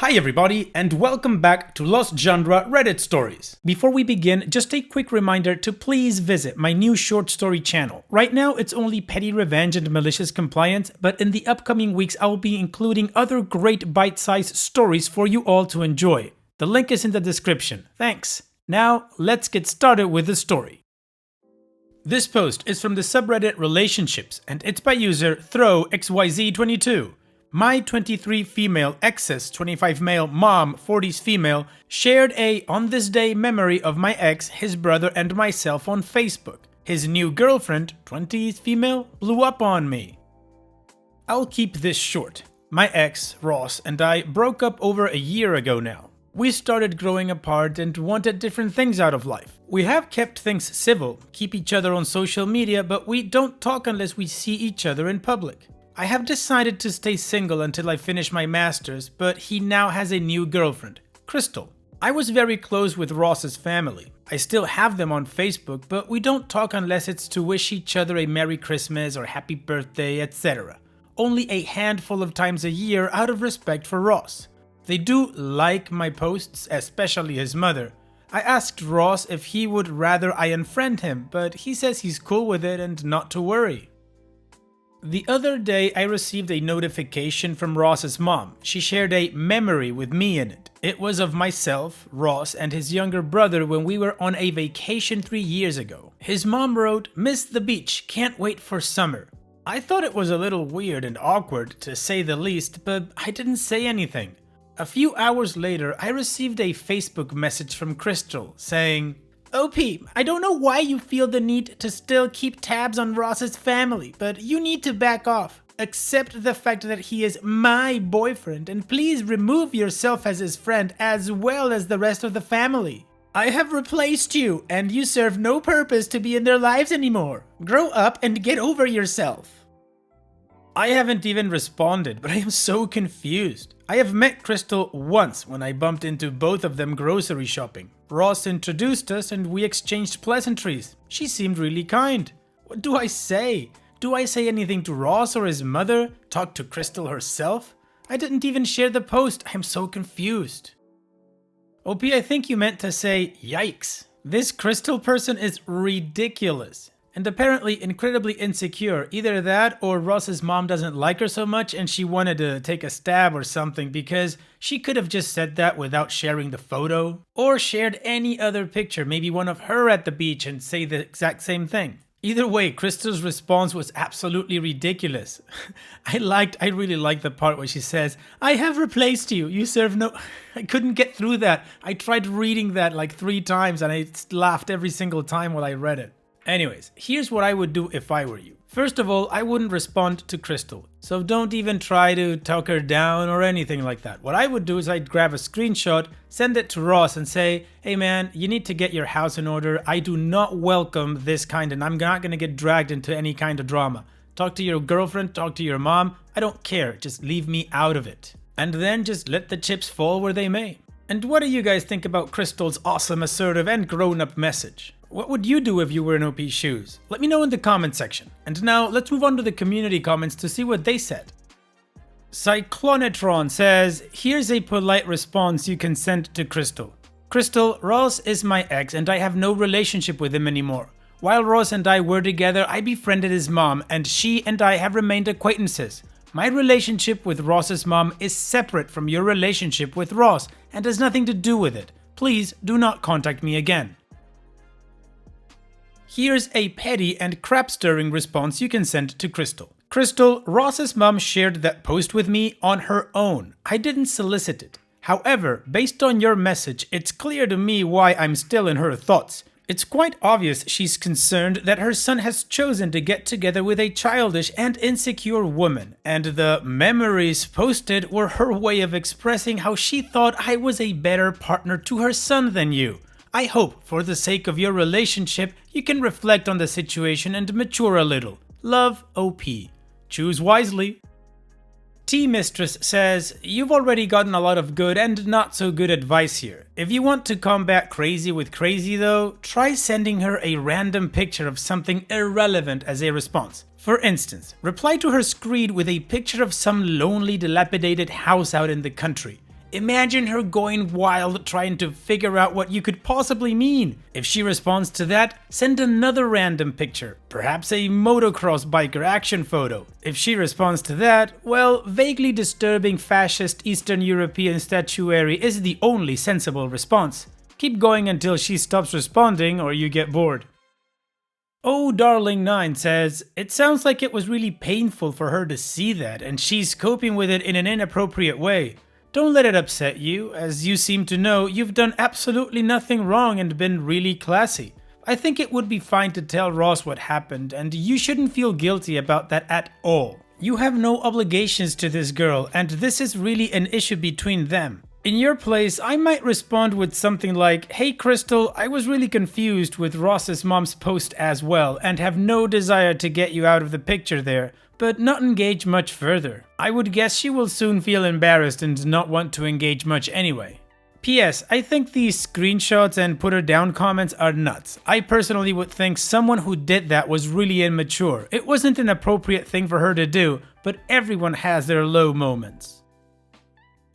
Hi everybody, and welcome back to Lost Genre Reddit Stories. Before we begin, just a quick reminder to please visit my new short story channel. Right now, it's only petty revenge and malicious compliance, but in the upcoming weeks, I will be including other great bite-sized stories for you all to enjoy. The link is in the description. Thanks. Now, let's get started with the story. This post is from the subreddit Relationships, and it's by user ThrowXYZ22. My 23 female exes, 25 male mom, 40s female, shared a on this day memory of my ex, his brother and myself on Facebook. His new girlfriend, 20s female, blew up on me. I'll keep this short. My ex, Ross, and I broke up over a year ago now. We started growing apart and wanted different things out of life. We have kept things civil, keep each other on social media, but we don't talk unless we see each other in public. I have decided to stay single until I finish my masters, but he now has a new girlfriend, Crystal. I was very close with Ross's family. I still have them on Facebook, but we don't talk unless it's to wish each other a Merry Christmas or Happy Birthday, etc. Only a handful of times a year out of respect for Ross. They do like my posts, especially his mother. I asked Ross if he would rather I unfriend him, but he says he's cool with it and not to worry. The other day, I received a notification from Ross's mom. She shared a memory with me in it. It was of myself, Ross, and his younger brother when we were on a vacation 3 years ago. His mom wrote, "Miss the beach, can't wait for summer." I thought it was a little weird and awkward, to say the least, but I didn't say anything. A few hours later, I received a Facebook message from Crystal saying, "OP, I don't know why you feel the need to still keep tabs on Ross's family, but you need to back off. Accept the fact that he is my boyfriend, and please remove yourself as his friend as well as the rest of the family. I have replaced you, and you serve no purpose to be in their lives anymore. Grow up and get over yourself." I haven't even responded, but I am so confused. I have met Crystal once when I bumped into both of them grocery shopping. Ross introduced us and we exchanged pleasantries. She seemed really kind. What do I say? Do I say anything to Ross or his mother? Talk to Crystal herself? I didn't even share the post. I am so confused. OP, I think you meant to say, yikes. This Crystal person is ridiculous. And apparently incredibly insecure. Either that or Ross's mom doesn't like her so much and she wanted to take a stab or something, because she could have just said that without sharing the photo. Or shared any other picture, maybe one of her at the beach, and say the exact same thing. Either way, Crystal's response was absolutely ridiculous. I really liked the part where she says, "I have replaced you, you serve no..." I couldn't get through that. I tried reading that like 3 times and I laughed every single time while I read it. Anyways, here's what I would do if I were you. First of all, I wouldn't respond to Crystal, so don't even try to talk her down or anything like that. What I would do is I'd grab a screenshot, send it to Ross and say, "Hey man, you need to get your house in order. I do not welcome this kind, and I'm not gonna get dragged into any kind of drama. Talk to your girlfriend, talk to your mom, I don't care, just leave me out of it." And then just let the chips fall where they may. And what do you guys think about Crystal's awesome, assertive, and grown-up message? What would you do if you were in OP's shoes? Let me know in the comment section. And now let's move on to the community comments to see what they said. Cyclonetron says, "Here's a polite response you can send to Crystal. Crystal, Ross is my ex and I have no relationship with him anymore. While Ross and I were together, I befriended his mom and she and I have remained acquaintances. My relationship with Ross's mom is separate from your relationship with Ross and has nothing to do with it. Please do not contact me again." Here's a petty and crap-stirring response you can send to Crystal. Crystal, Ross's mom shared that post with me on her own. I didn't solicit it. However, based on your message, it's clear to me why I'm still in her thoughts. It's quite obvious she's concerned that her son has chosen to get together with a childish and insecure woman, and the memories posted were her way of expressing how she thought I was a better partner to her son than you. I hope, for the sake of your relationship, you can reflect on the situation and mature a little. Love, OP. Choose wisely. T-Mistress says, "You've already gotten a lot of good and not so good advice here. If you want to combat crazy with crazy though, try sending her a random picture of something irrelevant as a response. For instance, reply to her screed with a picture of some lonely, dilapidated house out in the country. Imagine her going wild trying to figure out what you could possibly mean. If she responds to that, send another random picture, perhaps a motocross biker action photo. If she responds to that, well, vaguely disturbing fascist Eastern European statuary is the only sensible response. Keep going until she stops responding or you get bored. Oh Darling 9 says, it sounds like it was really painful for her to see that and she's coping with it in an inappropriate way. Don't let it upset you, as you seem to know you've done absolutely nothing wrong and been really classy. I think it would be fine to tell Ross what happened and you shouldn't feel guilty about that at all. You have no obligations to this girl and this is really an issue between them. In your place, I might respond with something like, hey Crystal, I was really confused with Ross's mom's post as well and have no desire to get you out of the picture there, but not engage much further. I would guess she will soon feel embarrassed and not want to engage much anyway. P.S. I think these screenshots and put her down comments are nuts. I personally would think someone who did that was really immature. It wasn't an appropriate thing for her to do, but everyone has their low moments.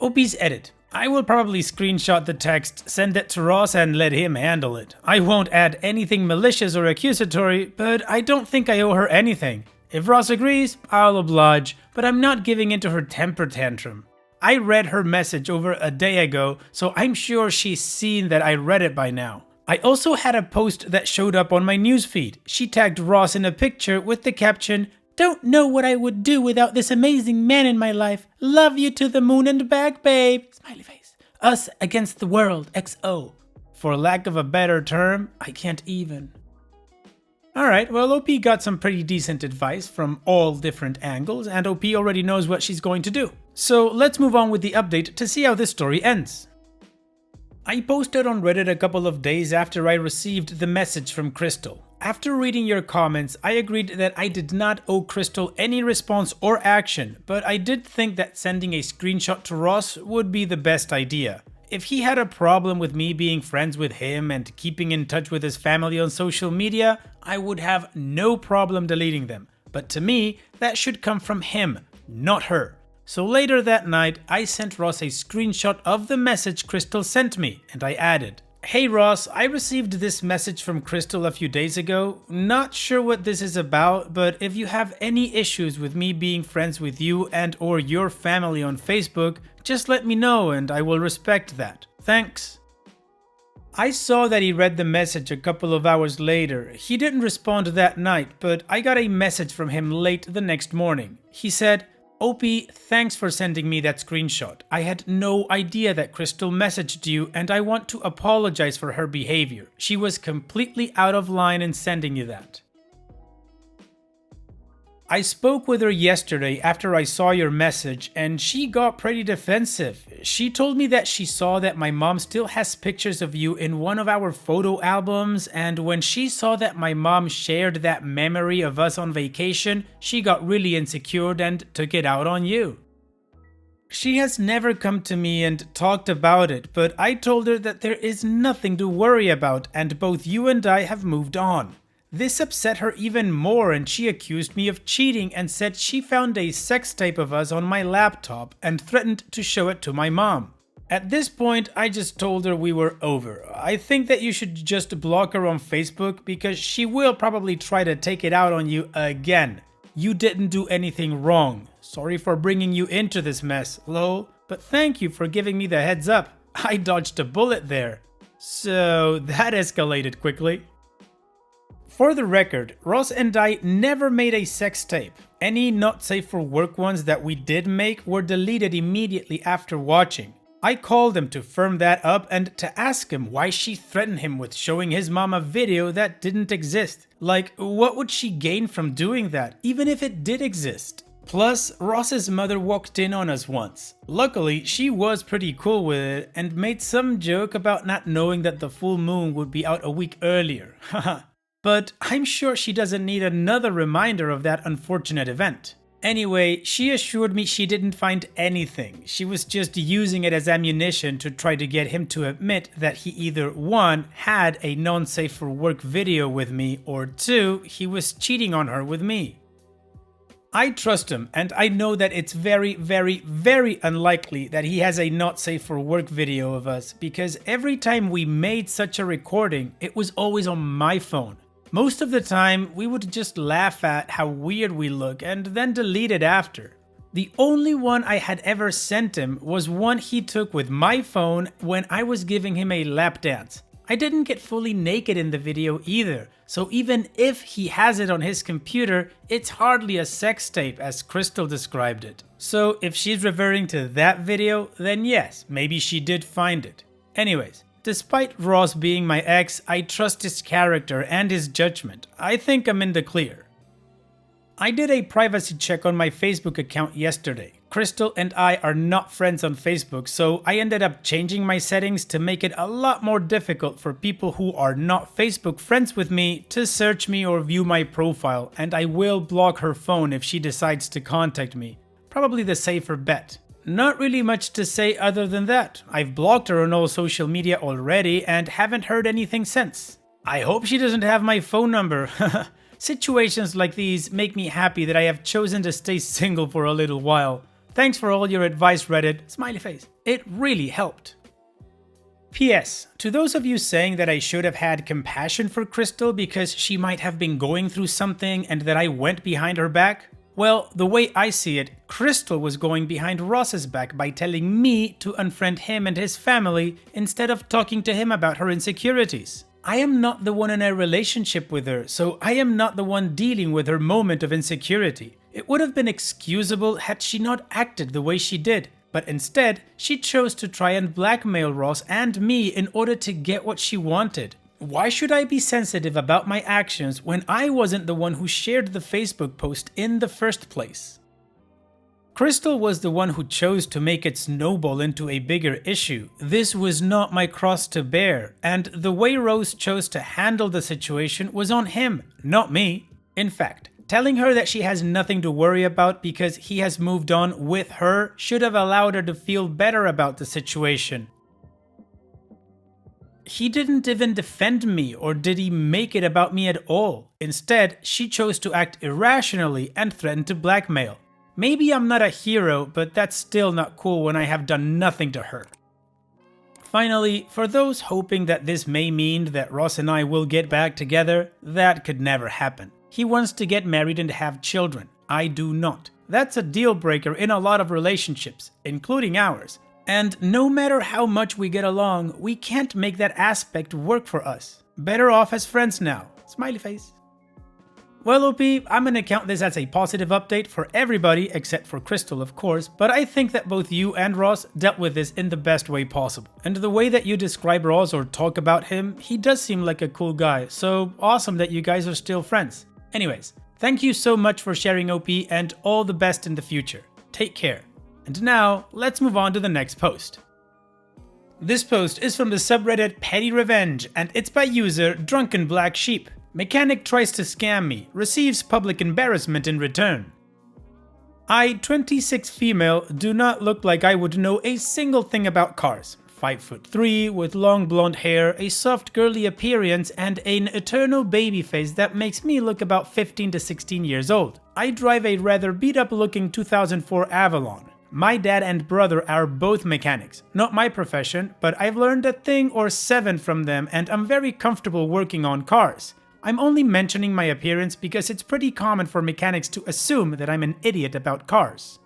OP's edit. I will probably screenshot the text, send it to Ross and let him handle it. I won't add anything malicious or accusatory, but I don't think I owe her anything. If Ross agrees, I'll oblige, but I'm not giving into her temper tantrum. I read her message over a day ago, so I'm sure she's seen that I read it by now. I also had a post that showed up on my newsfeed. She tagged Ross in a picture with the caption, "Don't know what I would do without this amazing man in my life. Love you to the moon and back, babe." Smiley face. Us against the world, XO. For lack of a better term, I can't even. Alright, well OP got some pretty decent advice from all different angles and OP already knows what she's going to do. So let's move on with the update to see how this story ends. I posted on Reddit a couple of days after I received the message from Crystal. After reading your comments, I agreed that I did not owe Crystal any response or action, but I did think that sending a screenshot to Ross would be the best idea. If he had a problem with me being friends with him and keeping in touch with his family on social media, I would have no problem deleting them. But to me, that should come from him, not her. So later that night, I sent Ross a screenshot of the message Crystal sent me, and I added, "Hey Ross, I received this message from Crystal a few days ago. Not sure what this is about, but if you have any issues with me being friends with you and or your family on Facebook, just let me know and I will respect that. Thanks." I saw that he read the message a couple of hours later. He didn't respond that night, but I got a message from him late the next morning. He said, "OP, thanks for sending me that screenshot. I had no idea that Crystal messaged you and I want to apologize for her behavior. She was completely out of line in sending you that. I spoke with her yesterday after I saw your message and she got pretty defensive. She told me that she saw that my mom still has pictures of you in one of our photo albums, and when she saw that my mom shared that memory of us on vacation, she got really insecure and took it out on you. She has never come to me and talked about it, but I told her that there is nothing to worry about and both you and I have moved on. This upset her even more and she accused me of cheating and said she found a sex tape of us on my laptop and threatened to show it to my mom. At this point, I just told her we were over. I think that you should just block her on Facebook because she will probably try to take it out on you again. You didn't do anything wrong. Sorry for bringing you into this mess, lol, but thank you for giving me the heads up. I dodged a bullet there. So that escalated quickly. For the record, Ross and I never made a sex tape. Any not safe for work ones that we did make were deleted immediately after watching. I called him to firm that up and to ask him why she threatened him with showing his mom a video that didn't exist. Like, what would she gain from doing that, even if it did exist? Plus, Ross's mother walked in on us once. Luckily, she was pretty cool with it and made some joke about not knowing that the full moon would be out a week earlier. Haha. But I'm sure she doesn't need another reminder of that unfortunate event. Anyway, she assured me she didn't find anything. She was just using it as ammunition to try to get him to admit that he either 1. Had a non-safe for work video with me, or 2. He was cheating on her with me. I trust him, and I know that it's very, very, very unlikely that he has a not safe for work video of us, because every time we made such a recording, it was always on my phone. Most of the time, we would just laugh at how weird we look and then delete it after. The only one I had ever sent him was one he took with my phone when I was giving him a lap dance. I didn't get fully naked in the video either, so even if he has it on his computer, it's hardly a sex tape as Crystal described it. So if she's referring to that video, then yes, maybe she did find it. Anyways, despite Ross being my ex, I trust his character and his judgment. I think I'm in the clear. I did a privacy check on my Facebook account yesterday. Crystal and I are not friends on Facebook, so I ended up changing my settings to make it a lot more difficult for people who are not Facebook friends with me to search me or view my profile, and I will block her phone if she decides to contact me. Probably the safer bet. Not really much to say other than that. I've blocked her on all social media already and haven't heard anything since. I hope she doesn't have my phone number. Situations like these make me happy that I have chosen to stay single for a little while. Thanks for all your advice, Reddit. Smiley face. It really helped. P.S. To those of you saying that I should have had compassion for Crystal because she might have been going through something and that I went behind her back, well, the way I see it, Crystal was going behind Ross's back by telling me to unfriend him and his family instead of talking to him about her insecurities. I am not the one in a relationship with her, so I am not the one dealing with her moment of insecurity. It would have been excusable had she not acted the way she did, but instead, she chose to try and blackmail Ross and me in order to get what she wanted. Why should I be sensitive about my actions when I wasn't the one who shared the Facebook post in the first place? Crystal was the one who chose to make it snowball into a bigger issue. This was not my cross to bear, and the way Rose chose to handle the situation was on him, not me. In fact, telling her that she has nothing to worry about because he has moved on with her should have allowed her to feel better about the situation. He didn't even defend me, or did he make it about me at all. Instead, she chose to act irrationally and threaten to blackmail. Maybe I'm not a hero, but that's still not cool when I have done nothing to her. Finally, for those hoping that this may mean that Ross and I will get back together, that could never happen. He wants to get married and have children. I do not. That's a deal breaker in a lot of relationships, including ours. And no matter how much we get along, we can't make that aspect work for us. Better off as friends now. Smiley face. Well, OP, I'm gonna count this as a positive update for everybody except for Crystal, of course, but I think that both you and Ross dealt with this in the best way possible. And the way that you describe Ross or talk about him, he does seem like a cool guy, so awesome that you guys are still friends. Anyways, thank you so much for sharing, OP, and all the best in the future. Take care. And now, let's move on to the next post. This post is from the subreddit Petty Revenge, and it's by user Drunken Black Sheep. Mechanic tries to scam me, receives public embarrassment in return. I, 26 female, do not look like I would know a single thing about cars. 5'3", with long blonde hair, a soft girly appearance, and an eternal baby face that makes me look about 15 to 16 years old. I drive a rather beat up looking 2004 Avalon. My dad and brother are both mechanics. Not my profession, but I've learned a thing or 7 from them and I'm very comfortable working on cars. I'm only mentioning my appearance because it's pretty common for mechanics to assume that I'm an idiot about cars.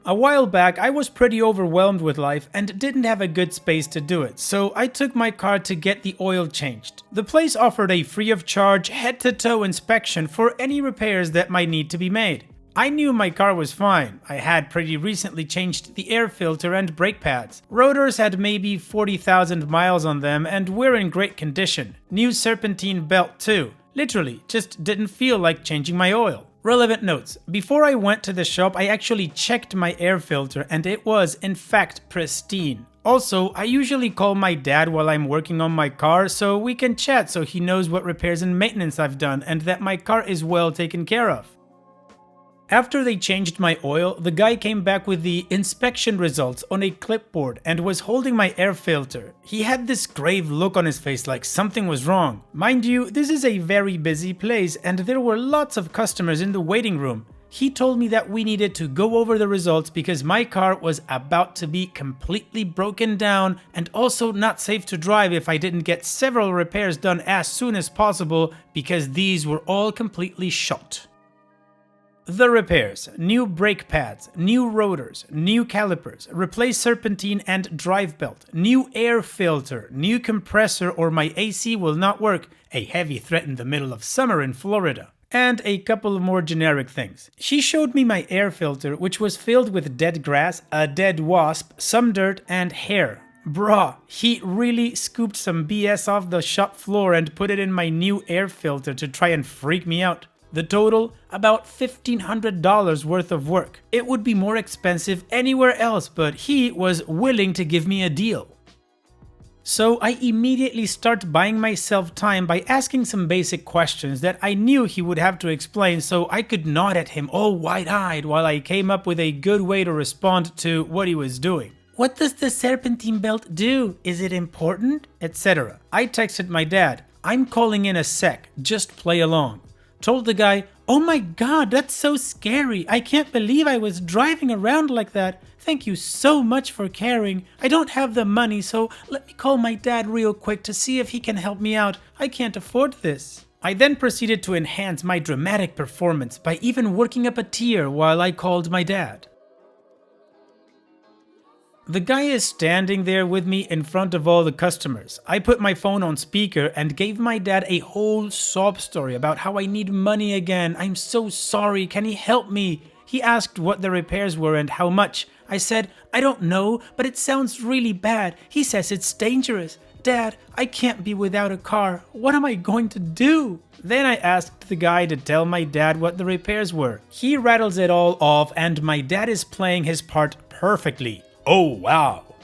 A while back, I was pretty overwhelmed with life and didn't have a good space to do it, so I took my car to get the oil changed. The place offered a free of charge, head-to-toe inspection for any repairs that might need to be made. I knew my car was fine. I had pretty recently changed the air filter and brake pads. Rotors had maybe 40,000 miles on them and were in great condition. New serpentine belt too. Literally, just didn't feel like changing my oil. Relevant notes. Before I went to the shop, I actually checked my air filter and it was, in fact, pristine. Also, I usually call my dad while I'm working on my car so we can chat so he knows what repairs and maintenance I've done and that my car is well taken care of. After they changed my oil, the guy came back with the inspection results on a clipboard and was holding my air filter. He had this grave look on his face like something was wrong. Mind you, this is a very busy place and there were lots of customers in the waiting room. He told me that we needed to go over the results because my car was about to be completely broken down and also not safe to drive if I didn't get several repairs done as soon as possible because these were all completely shot. The repairs: new brake pads, new rotors, new calipers, replace serpentine and drive belt, new air filter, new compressor or my AC will not work, a heavy threat in the middle of summer in Florida, and a couple of more generic things. She showed me my air filter, which was filled with dead grass, a dead wasp, some dirt, and hair. Bruh, he really scooped some BS off the shop floor and put it in my new air filter to try and freak me out. The total, about $1,500 worth of work. It would be more expensive anywhere else, but he was willing to give me a deal. So I immediately start buying myself time by asking some basic questions that I knew he would have to explain, so I could nod at him all wide-eyed while I came up with a good way to respond to what he was doing. What does the serpentine belt do? Is it important? Etc. I texted my dad, I'm calling in a sec, just play along. Told the guy, oh my god, that's so scary. I can't believe I was driving around like that. Thank you so much for caring. I don't have the money, so let me call my dad real quick to see if he can help me out. I can't afford this. I then proceeded to enhance my dramatic performance by even working up a tear while I called my dad. The guy is standing there with me in front of all the customers. I put my phone on speaker and gave my dad a whole sob story about how I need money again. I'm so sorry, can he help me? He asked what the repairs were and how much. I said, I don't know, but it sounds really bad. He says it's dangerous. Dad, I can't be without a car. What am I going to do? Then I asked the guy to tell my dad what the repairs were. He rattles it all off and my dad is playing his part perfectly. Oh wow,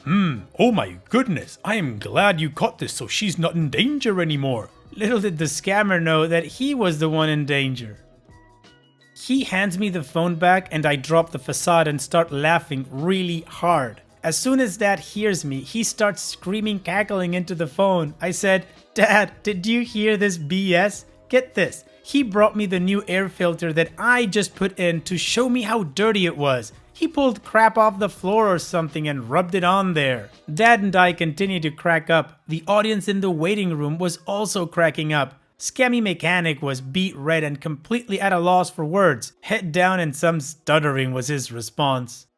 oh my goodness, I am glad you caught this so she's not in danger anymore. Little did the scammer know that he was the one in danger. He hands me the phone back and I drop the facade and start laughing really hard. As soon as Dad hears me, he starts screaming, cackling into the phone. I said, Dad, did you hear this BS? Get this, he brought me the new air filter that I just put in to show me how dirty it was. He pulled crap off the floor or something and rubbed it on there. Dad and I continued to crack up. The audience in the waiting room was also cracking up. Scammy Mechanic was beet red and completely at a loss for words. Head down and some stuttering was his response.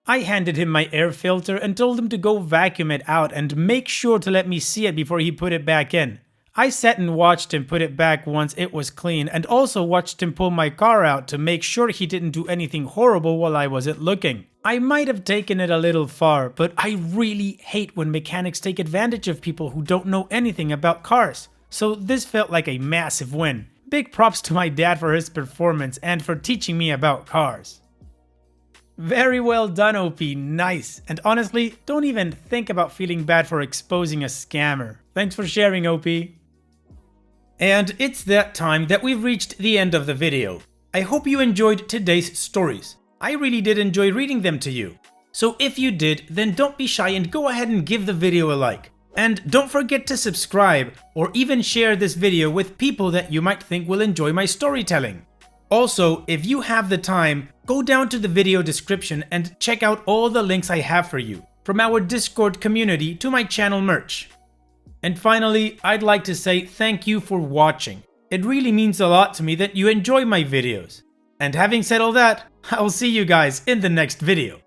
I handed him my air filter and told him to go vacuum it out and make sure to let me see it before he put it back in. I sat and watched him put it back once it was clean and also watched him pull my car out to make sure he didn't do anything horrible while I wasn't looking. I might have taken it a little far, but I really hate when mechanics take advantage of people who don't know anything about cars. So this felt like a massive win. Big props to my dad for his performance and for teaching me about cars. Very well done, OP, nice. And honestly, don't even think about feeling bad for exposing a scammer. Thanks for sharing, OP. And it's that time that we've reached the end of the video. I hope you enjoyed today's stories. I really did enjoy reading them to you. So if you did, then don't be shy and go ahead and give the video a like. And don't forget to subscribe or even share this video with people that you might think will enjoy my storytelling. Also, if you have the time, go down to the video description and check out all the links I have for you, from our Discord community to my channel merch. And finally, I'd like to say thank you for watching. It really means a lot to me that you enjoy my videos. And having said all that, I'll see you guys in the next video.